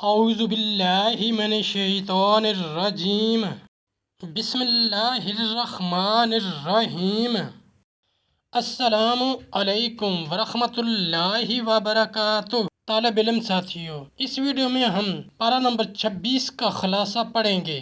اعوذ باللہ من الشیطان الرجیم بسم اللہ الرحمن الرحیم۔ السلام علیکم ورحمۃ اللہ وبرکاتہ۔ طالب علم ساتھیوں، اس ویڈیو میں ہم پارہ نمبر 26 کا خلاصہ پڑھیں گے۔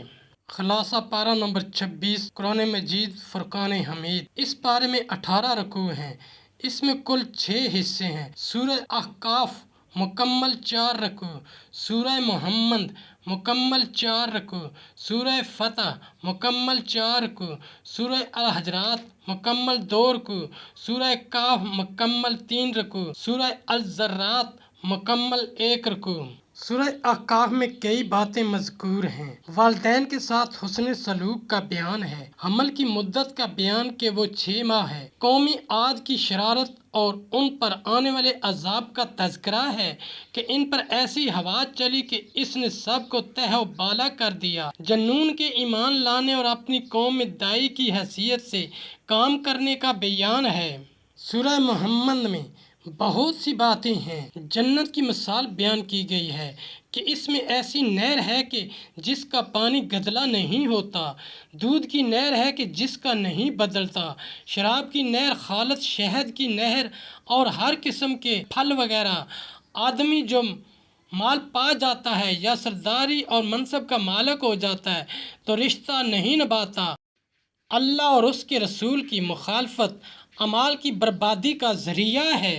خلاصہ پارہ نمبر 26 قرآن مجید فرقان حمید۔ اس پارے میں 18 رکوع ہیں۔ اس میں کل 6 حصے ہیں۔ سورہ احقاف مکمل 4 رکوع، سورہ محمد مکمل 4 رکوع، سورہ فتح مکمل 4 رکوع، سورہ الحجرات مکمل 2 رکوع، سورہ کاف مکمل 3 رکوع، سورہ الذرات مکمل 1 رکوع۔ سورہ احقاف میں کئی باتیں مذکور ہیں۔ والدین کے ساتھ حسن سلوک کا بیان ہے۔ حمل کی مدت کا بیان کہ وہ 6 ماہ ہے۔ قومی عاد کی شرارت اور ان پر آنے والے عذاب کا تذکرہ ہے کہ ان پر ایسی ہوا چلی کہ اس نے سب کو تہ و بالا کر دیا۔ جنون کے ایمان لانے اور اپنی قوم میں داعی کی حیثیت سے کام کرنے کا بیان ہے۔ سورہ محمد میں بہت سی باتیں ہیں۔ جنت کی مثال بیان کی گئی ہے کہ اس میں ایسی نہر ہے کہ جس کا پانی گدلا نہیں ہوتا، دودھ کی نہر ہے کہ جس کا نہیں بدلتا، شراب کی نہر خالص شہد کی نہر اور ہر قسم کے پھل وغیرہ۔ آدمی جو مال پا جاتا ہے یا سرداری اور منصب کا مالک ہو جاتا ہے تو رشتہ نہیں نبھاتا۔ اللہ اور اس کے رسول کی مخالفت اعمال کی بربادی کا ذریعہ ہے۔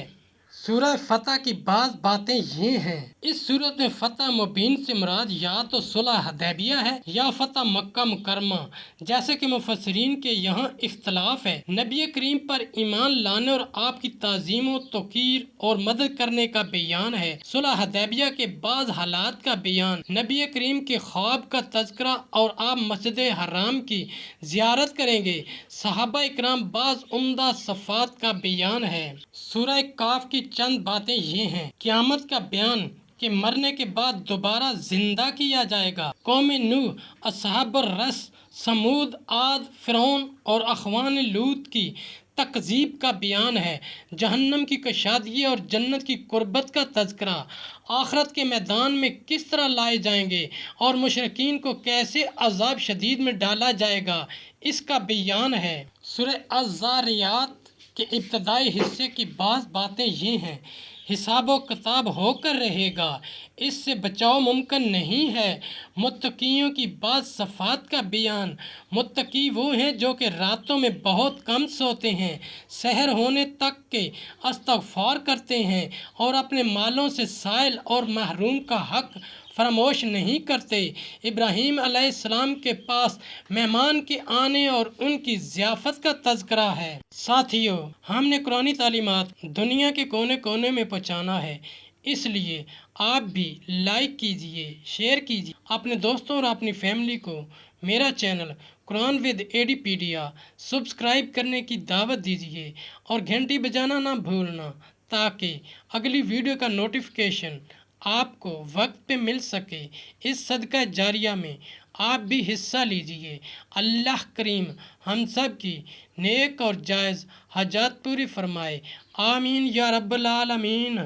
سورہ فتح کی بعض باتیں یہ ہیں۔ اس صورت میں فتح مبین سے مراد یا تو صلح حدیبیہ ہے یا فتح مکہ مکرمہ، جیسے کہ مفسرین کے یہاں اختلاف ہے۔ نبی کریم پر ایمان لانے اور آپ کی تعظیم و توقیر اور مدد کرنے کا بیان ہے۔ صلح حدیبیہ کے بعض حالات کا بیان، نبی کریم کے خواب کا تذکرہ اور آپ مسجد حرام کی زیارت کریں گے۔ صحابہ اکرام بعض عمدہ صفات کا بیان ہے۔ سورہ کاف کی چند باتیں یہ ہیں۔ قیامت کا بیان کہ مرنے کے بعد دوبارہ زندہ کیا جائے گا۔ قوم نوح، اصحاب الرس، سمود، عاد، فرعون اور اخوان لوط کی تکذیب کا بیان ہے۔ جہنم کی کشادگی اور جنت کی قربت کا تذکرہ، آخرت کے میدان میں کس طرح لائے جائیں گے اور مشرکین کو کیسے عذاب شدید میں ڈالا جائے گا، اس کا بیان ہے۔ سورہ الذاریات کے ابتدائی حصے کی بعض باتیں یہ ہیں۔ حساب و کتاب ہو کر رہے گا، اس سے بچاؤ ممکن نہیں ہے۔ متقیوں کی بعض صفات کا بیان، متقی وہ ہیں جو کہ راتوں میں بہت کم سوتے ہیں، سحر ہونے تک کے استغفار کرتے ہیں اور اپنے مالوں سے سائل اور محروم کا حق فراموش نہیں کرتے۔ ابراہیم علیہ السلام کے پاس مہمان کے آنے اور ان کی ضیافت کا تذکرہ ہے۔ ساتھیو، ہم نے قرآنی تعلیمات دنیا کے کونے کونے میں پہنچانا ہے، اس لیے آپ بھی لائک کیجئے، شیئر کیجئے، اپنے دوستوں اور اپنی فیملی کو میرا چینل قرآن ود ایڈیپیڈیا سبسکرائب کرنے کی دعوت دیجئے اور گھنٹی بجانا نہ بھولنا تاکہ اگلی ویڈیو کا نوٹیفیکیشن آپ کو وقت پہ مل سکے۔ اس صدقہ جاریہ میں آپ بھی حصہ لیجئے۔ اللہ کریم ہم سب کی نیک اور جائز حاجات پوری فرمائے۔ آمین یا رب العالمین۔